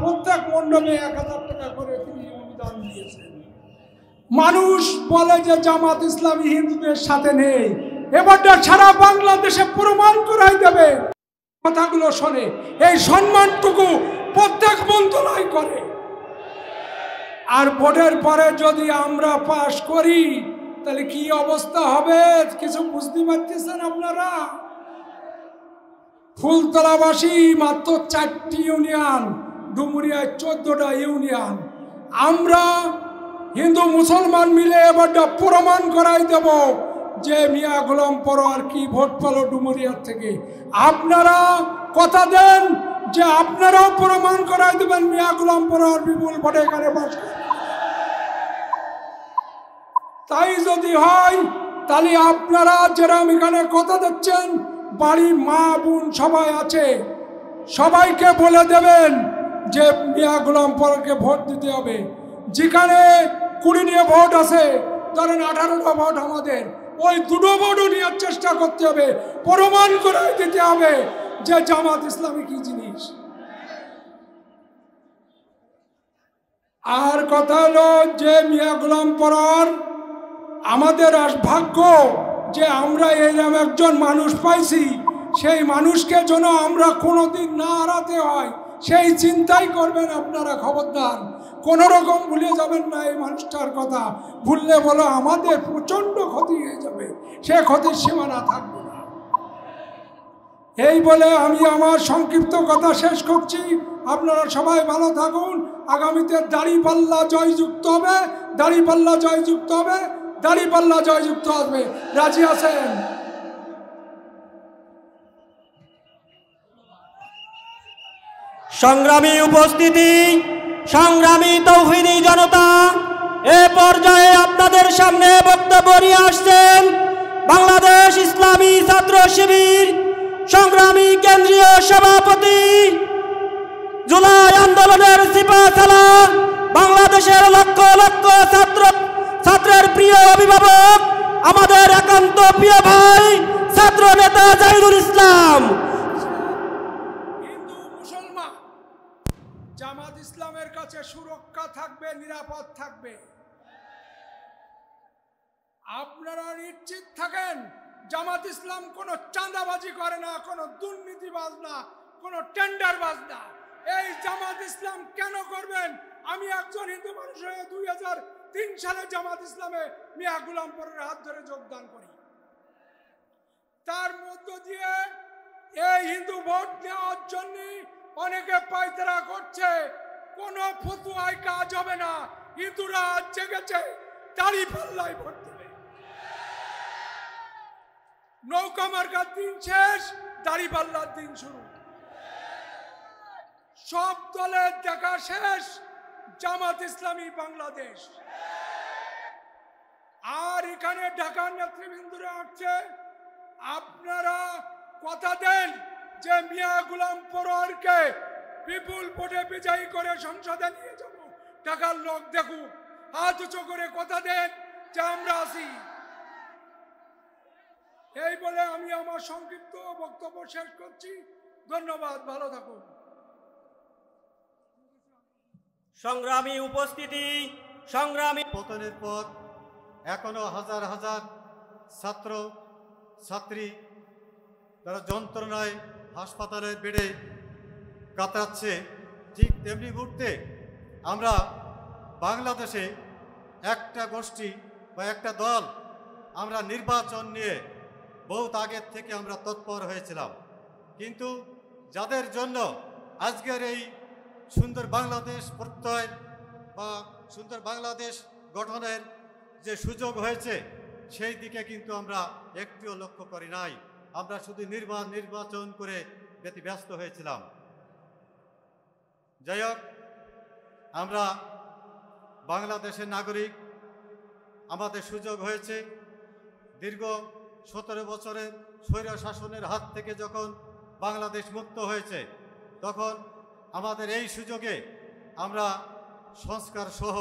প্রত্যেক মণ্ডপে 1000 টাকা করে তিনি অনুদান দিয়েছেন। মানুষ বলে যে জামাত ইসলামী হিন্দুদের সাথে নেই, এবারটা সারা বাংলাদেশে প্রমাণ করাই দেবে। কথাগুলো শোনে, এই সম্মানটুকু প্রত্যেক মন্ত্রণালয় করে। আর ভোটের পরে যদি আমরা পাশ করি তাহলে কি অবস্থা হবে কিছু বুঝতে পারতেছেন আপনারা? ফুলতলাবাসী মাত্র 4টি ইউনিয়ন, ডুমুরিয়ায় 14টা ইউনিয়ন। আমরা হিন্দু মুসলমান মিলে এবারটা প্রমাণ করাই দেব যে মিয়া গোলাম পরোয়ার কি ভোট পেল ডুমুরিয়ার থেকে। আপনারা কথা দেন যে আপনারাও প্রমাণ করাই দেবেন মিয়া গোলাম পরোয়ার বিপুল ভোটে এখানে বাস করে। তাই যদি হয় তাহলে আপনারা যেরকম এখানে কথা দিচ্ছেন, বাড়ির মা বোন সবাই আছে, সবাইকে বলে দেবেন যে মিয়া গোলাম পরোয়ারকে ভোট দিতে হবে। যেখানে 20 ভোট আছে, ধরেন 18টা ভোট আমাদের, ওই 2টো ভোটও নেওয়ার চেষ্টা করতে হবে, প্রমাণ করে দিতে হবে যে জামাত ইসলামী কি জিনিস। আর কথা হলো যে মিয়া গোলাম পরোয়ার আমাদের ভাগ্য যে আমরা এরকম একজন মানুষ পাইছি, সেই মানুষকে যেন আমরা কোনোদিন না হারাতে হয় সেই চিন্তাই করবেন আপনারা। খবরদার কোনো রকম ভুলে যাবেন না এই মানুষটার কথা। ভুললে বলো আমাদের প্রচণ্ড ক্ষতি হয়ে যাবে, সে ক্ষতির সীমানা থাকবে না। এই বলে আমি আমার সংক্ষিপ্ত কথা শেষ করছি। আপনারা সবাই ভালো থাকুন। আগামীতে দাঁড়িপাল্লা জয়যুক্ত হবে, দাঁড়িপাল্লা জয়যুক্ত হবে, দাঁড়িপাল্লা জয়যুক্ত হবে। রাজি আছেন? সংগ্রামী উপস্থিতি, সংগ্রামী তৌহিদি জনতা, এ পর্যায়ে আপনাদের সামনে বক্তব্য নিয়ে আসছেন বাংলাদেশ ইসলামী ছাত্র শিবির সংগ্রামী কেন্দ্রীয় সভাপতি, জুলাই আন্দোলনের সিপাহসালার, বাংলাদেশের লক্ষ লক্ষ ছাত্রের প্রিয় অভিভাবক, আমাদের একান্ত প্রিয় ভাই ছাত্র নেতা জাহিদুল ইসলাম। হিন্দু মুসলমান জামাত ইসলামের কাছে সুরক্ষা থাকবে, নিরাপদ থাকবে। আপনারা নিশ্চিত থাকেন জামাত ইসলাম কোনো চাঁদাবাজি করে না, কোনো দুর্নীতিবাজ না, কোনো টেন্ডারবাজ না। এই জামাত ইসলাম কেন করবেন? আমি একজন হিন্দু মানুষ হয়ে 2003 সালে জামাত ইসলামে মিয়া গোলাম পরোয়ারের হাত ধরে যোগদান করি। তার মধ্য দিয়ে এই হিন্দু ভোট নেওয়ার জন্য অনেকে পায়তারা করছে। কোনো ফতুয়ায় কাজ হবে না। হিন্দুরা আজ জেগেছে, দাঁড়িপাল্লায় ভোট দেবে। নৌকা মার্কার দিন শেষ, দাঁড়িপাল্লার দিন শুরু। সব দলের দেখা শেষ, জামাত ইসলামী বাংলাদেশ। আর এখানে ঢাকার নেতৃবৃন্দরা আসছে, আপনারা কথা দেন যে মিয়া গোলাম পরোয়ারকে বিপুল ভোটে বিজয়ী করে সংসদে নিয়ে যাব। ঢাকার লোক দেখুক, হাত উঁচু করে কথা দেন যে আমরা আছি। এই বলে আমি আমার সংক্ষিপ্ত বক্তব্য শেষ করছি। ধন্যবাদ, ভালো থাকুন। সংগ্রামী উপস্থিতি, সংগ্রামী পতনের পর এখনো হাজার হাজার ছাত্র ছাত্রী তারা যন্ত্রণায় হাসপাতালের বেডে কাতরাচ্ছে, ঠিক তেমনি মুহূর্তে আমরা বাংলাদেশে একটা গোষ্ঠী বা একটা দল আমরা নির্বাচন নিয়ে বহুত আগের থেকে আমরা তৎপর হয়েছিলাম, কিন্তু যাদের জন্য আজকের এই সুন্দর বাংলাদেশ প্রত্যয় বা সুন্দর বাংলাদেশ গঠনের যে সুযোগ হয়েছে সেই দিকে কিন্তু আমরা একটিও লক্ষ্য করি নাই। আমরা শুধু নির্বাচন করে ব্যতিব্যস্ত হয়েছিলাম। যাই হোক, আমরা বাংলাদেশের নাগরিক, আমাদের সুযোগ হয়েছে দীর্ঘ 17 বছরের স্বৈর শাসনের হাত থেকে যখন বাংলাদেশ মুক্ত হয়েছে, তখন আমাদের এই সুযোগে আমরা সংস্কার সহ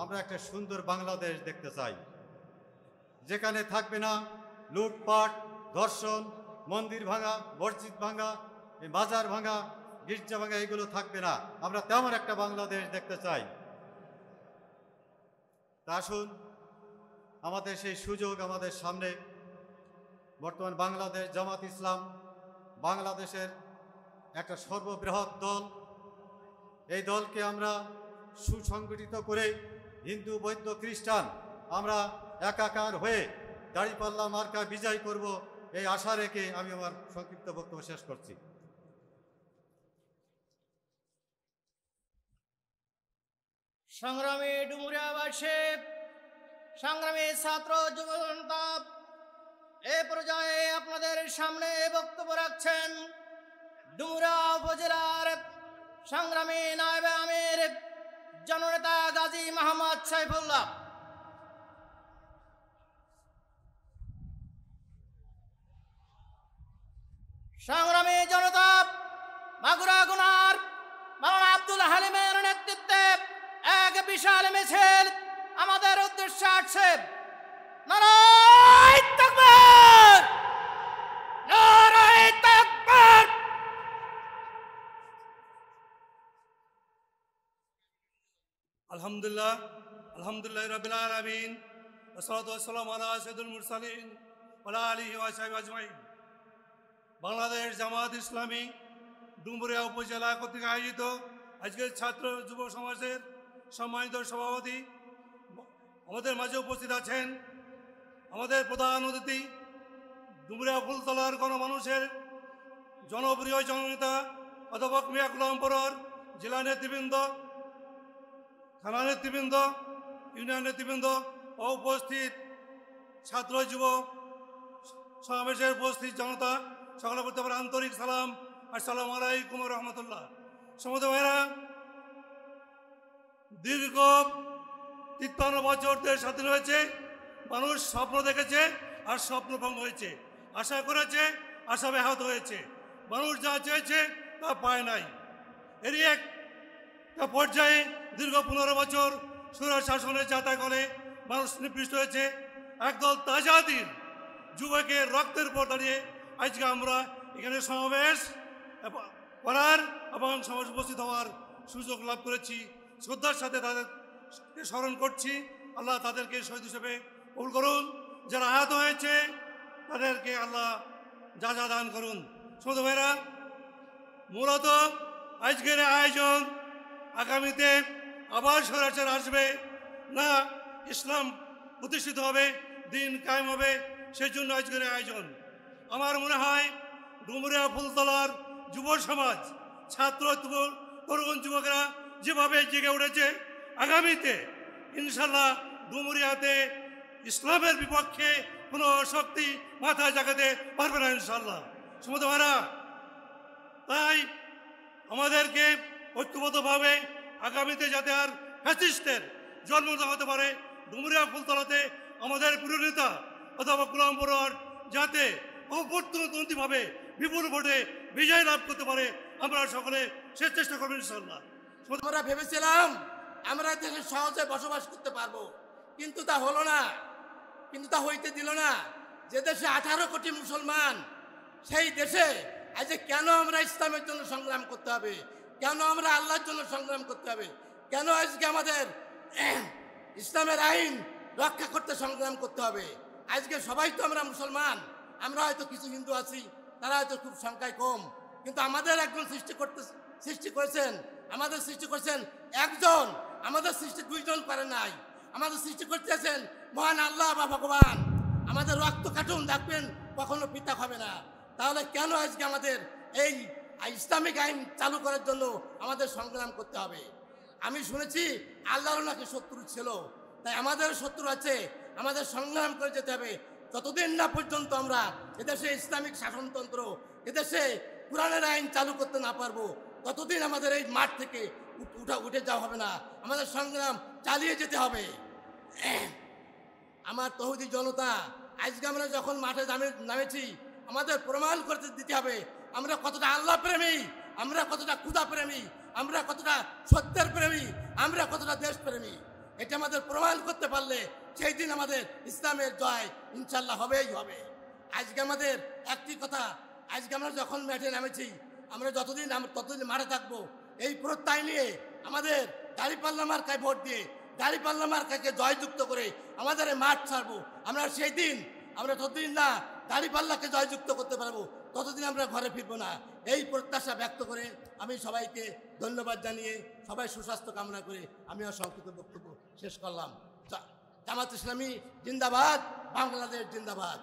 আমরা একটা সুন্দর বাংলাদেশ দেখতে চাই, যেখানে থাকবে না লুটপাট, ধর্ষণ, মন্দির ভাঙা, মসজিদ ভাঙা, বাজার ভাঙা, গির্জা ভাঙা এগুলো থাকবে না। আমরা তেমন একটা বাংলাদেশ দেখতে চাই। তা আসুন, আমাদের সেই সুযোগ আমাদের সামনে। বর্তমান বাংলাদেশ জামাত ইসলাম বাংলাদেশের একটা সর্ববৃহৎ দল। এই দলকে আমরা সুসংগঠিত করে হিন্দু বৌদ্ধ খ্রিস্টান আমরা একাকার হয়ে দাঁড়িপাল্লা মার্কা বিজয় করব, এই আশা রেখে আমি আমার সংক্ষিপ্ত বক্তব্য শেষ করছি। সংগ্রামী ডুমুরিয়াবাসী, সংগ্রামী ছাত্র যুব জনতা, এ পর্যায়ে আপনাদের সামনে বক্তব্য রাখছেন ডুমুরিয়া উপজেলার সংগ্রামী নায়েবে আমির জননেতা গাজী মোহাম্মদ সাইফুল্লাহ। সংগ্রামী জনতা, মাগুরা গুনার মাওলানা আব্দুল হালিমের নেতৃত্বে এক বিশাল মিছিল আমাদের উদ্দেশ্যে আসছে। নারায়ে তাকবীর, নারায়ে তাকবীর। আলহামদুলিল্লাহ, আলহামদুলিল্লাহ রাব্বিল আলামিন, ওয়াসসালাতু ওয়াসসালামু আলা সাইয়্যিদুল মুরসালিন ওয়া আলা আলিহি ওয়া সাহবিহি আজমাইন। বাংলাদেশ জামাত ইসলামী ডুমুরিয়া উপজেলা কর্তৃক আয়োজিত আজকের ছাত্র যুব সমাজের সম্মানিত সভাপতি আমাদের মাঝে উপস্থিত আছেন। আমাদের প্রধান অতিথি ডুমুরিয়া ফুলতলার গণমানুষের জনপ্রিয় জননেতা অধ্যাপক মিয়া গোলাম পরর, জেলা নেতৃবৃন্দ, থানা নেতৃবৃন্দ, ইউনিয়ন নেতৃবৃন্দ ও উপস্থিত ছাত্র যুব সমাবেশের উপস্থিত জনতা, সকলের প্রতি আমার আন্তরিক সালাম। আসসালামু আলাইকুম রহমতুল্লাহ। সমুদ্র ভাইরা, দীর্ঘ 53 বছর দেশ স্বাধীন হয়েছে। মানুষ স্বপ্ন দেখেছে আর স্বপ্ন ভঙ্গ হয়েছে, আশা করেছে, আশা ব্যাহত হয়েছে। মানুষ যা চেয়েছে তা পায় নাই। এরই একটা পর্যায়ে দীর্ঘ 15 বছর সুরা শাসনের যাতা করে মানুষ নিপৃষ্ট হয়েছে। একদল তাজাদিন যুবকের রক্তের উপর দাঁড়িয়ে আজকে আমরা এখানে সমাবেশ করার এবং সমাজ উপস্থিত হওয়ার সুযোগ লাভ করেছি। শ্রদ্ধার সাথে তাদেরকে স্মরণ করছি। আল্লাহ তাদেরকে শহীদ হিসেবে কবুল করুন। যারা আহত হয়েছে তাদেরকে আল্লাহ যা যা দান করুন। শ্রোতা ভাইরা, মূলত আজকের আয়োজন আগামীতে আবার স্বৈরাচার আসবে না, ইসলাম প্রতিষ্ঠিত হবে, দিন কায়েম হবে, সেই জন্য আজকের আয়োজন। আমার মনে হয় ডুমুরিয়া ফুলতলার যুব সমাজ, ছাত্র তরুণ যুবকেরা যেভাবে জেগে উঠেছে, আগামীতে ইনশাল্লাহ ডুমুরিয়াতে ইসলামের বিপক্ষে কোনো শক্তি মাথা জাগাতে পারবে না ইনশাল্লাহ। সমুদ্র ভাইরা, তাই আমাদেরকে ঐক্যবদ্ধভাবে আগামীতে যাতে আর ফ্যাসিস্টের জন্ম না হতে পারে, ডুমুরিয়া ফুলতলাতে আমাদের প্রিয় নেতা অথবা গোলাম পরর যাতে অপরতন্ত্রীভাবে বিপুল ভোটে বিজয় লাভ করতে পারে, আমরা সকলে সে চেষ্টা করবেন ইনশাল্লাহ। আমরা ভেবেছিলাম আমরা দেশে সহজে বসবাস করতে পারবো, কিন্তু তা হলো না, কিন্তু তা হইতে দিল না। যে দেশে 18 কোটি মুসলমান, সেই দেশে আজ কেন আমরা ইসলামের জন্য সংগ্রাম করতে হবে, কেন আমরা আল্লাহর জন্য সংগ্রাম করতে হবে, কেন আজকে আমাদের ইসলামের আইন রক্ষা করতে সংগ্রাম করতে হবে? আজকে সবাই তো আমরা মুসলমান, আমরা হয়তো কিছু হিন্দু আছি, তারা হয়তো খুব সংখ্যায় কম, কিন্তু আমাদের একজন সৃষ্টি করেছেন, আমাদের সৃষ্টি করেছেন একজন, আমাদের সৃষ্টি 2 জন করে নাই। আমাদের সৃষ্টি করতেছেন মহান আল্লাহ বা ভগবান। আমাদের রক্ত কাটুন, দেখবেন কখনো পৃথক হবে না। তাহলে কেন আজকে আমাদের এই ইসলামিক আইন চালু করার জন্য আমাদের সংগ্রাম করতে হবে? আমি শুনেছি আল্লাহর নাকি শত্রু ছিল, তাই আমাদের শত্রু আছে, আমাদের সংগ্রাম করে যেতে হবে। যতদিন না পর্যন্ত আমরা এদেশে ইসলামিক শাসনতন্ত্র, এদেশে কোরআনের আইন চালু করতে না পারবো, ততদিন আমাদের এই মাঠ থেকে উঠে যাওয়া হবে না। আমাদের সংগ্রাম চালিয়ে যেতে হবে। আমার তৌহিদি জনতা, আজকে আমরা যখন মাঠে নামেছি, আমাদের প্রমাণ করতে দিতে হবে আমরা কতটা আল্লাহ প্রেমী, আমরা কতটা খুদা প্রেমী, আমরা কতটা সত্যের প্রেমী, আমরা কতটা দেশ প্রেমী। এটা আমাদের প্রমাণ করতে পারলে সেই দিন আমাদের ইসলামের জয় ইনশাল্লাহ হবেই হবে। আজকে আমাদের একটি কথা, আজকে আমরা যখন মাঠে নামেছি, আমরা ততদিন মাঠে থাকবো। এই প্রত্যয় নিয়ে আমাদের দাঁড়িপাল্লা মার্কায় ভোট দিয়ে দাঁড়িপাল্লা মার্কাকে জয়যুক্ত করে আমাদের মাঠ ছাড়বো। আমরা সেই দিন আমরা ততদিন না দাঁড়িপাল্লাকে জয়যুক্ত করতে পারবো, ততদিন আমরা ঘরে ফিরবো না। এই প্রত্যাশা ব্যক্ত করে আমি সবাইকে ধন্যবাদ জানিয়ে সবাই সুস্বাস্থ্য কামনা করে আমি আমার সংক্ষিপ্ত বক্তব্য শেষ করলাম। জামাত ইসলামী জিন্দাবাদ, বাংলাদেশ জিন্দাবাদ।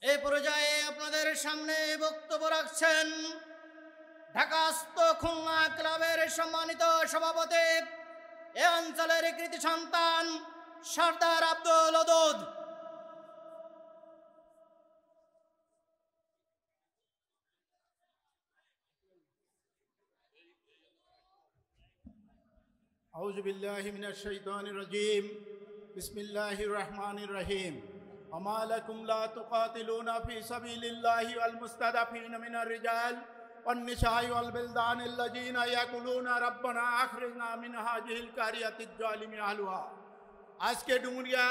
এই পর্যায়ে আপনাদের সামনে বক্তব্য রাখছেন ঢাকাস্থ খুলনা ক্লাবের সম্মানিত সভাপতি, এ অঞ্চলের কৃতি সন্তান সর্দার আব্দুল ওদুদ। আউযু বিল্লাহি মিনাশ শাইতানির রাজীম। বিসমিল্লাহির রহমানির রহিম। ওমা লাকুম লা তুকাতিলুনা ফি সাবিলিল্লাহি ওয়াল মুস্তাদাফিনা মিনার রিজাল ওয়ান নিসাই ওয়াল বিলদানিল্লাযিনা ইয়াকুলুনা রাব্বানা আখরিজনা মিন হাযিহিল কারিয়াতিজ জালিমি আহলুহা। আজকে ডুমুরিয়া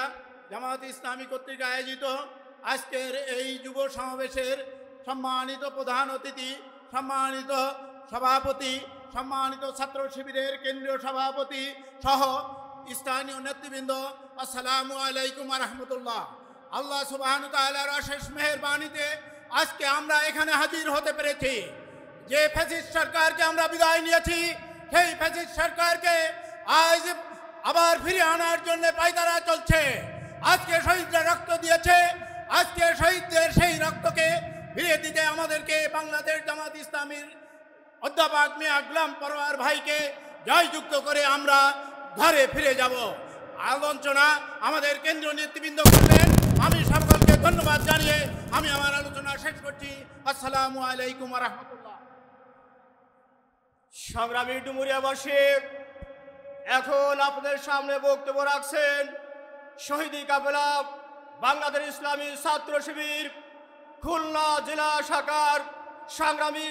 জামাত ইসলামী কর্তৃক আয়োজিত আজকের এই যুব সমাবেশের সম্মানিত প্রধান অতিথি, সম্মানিত সভাপতি, সম্মানিত ছাত্র শিবিরের কেন্দ্রীয় সভাপতি সহ স্থানীয় নেতৃবৃন্দ, আসসালামু আলাইকুম ওয়া রাহমাতুল্লাহ। আল্লাহ সুবহানাহু ওয়া তাআলার অশেষ মেহেরবানিতে আজকে আমরা এখানে হাজির হতে পেরেছি। যে ফ্যাসিস্ট সরকারকে আমরা বিদায় নিয়েছি, সেই ফ্যাসিস্ট সরকারকে আজ আবার ফিরিয়ে আনার জন্য পায়তারা চলছে। আজকে শহীদরা রক্ত দিয়েছে, আজকে শহীদদের সেই রক্তকে ফিরিয়ে দিতে আমাদেরকে বাংলাদেশ জামাত ইসলামীর অধ্যাপক মিয়া গোলাম পরোয়ার ভাইকে জয়যুক্ত করে আমরা ঘরে ফিরে যাব। আলোচনা আমাদের কেন্দ্রীয় নেতৃবৃন্দ করলেন। আমি সকলকে ধন্যবাদ জানিয়ে আমি আমার আলোচনা শেষ করছি। আসসালামু আলাইকুম ওয়া রাহমাতুল্লাহ। সংগ্রামী ডুমুরিয়াবাসী, এখন আপনাদের সামনে বক্তব্য রাখছেন শহীদি কাফেলা বাংলাদেশ ইসলামী ছাত্র শিবির খুলনা জেলা শাখার সংগ্রামী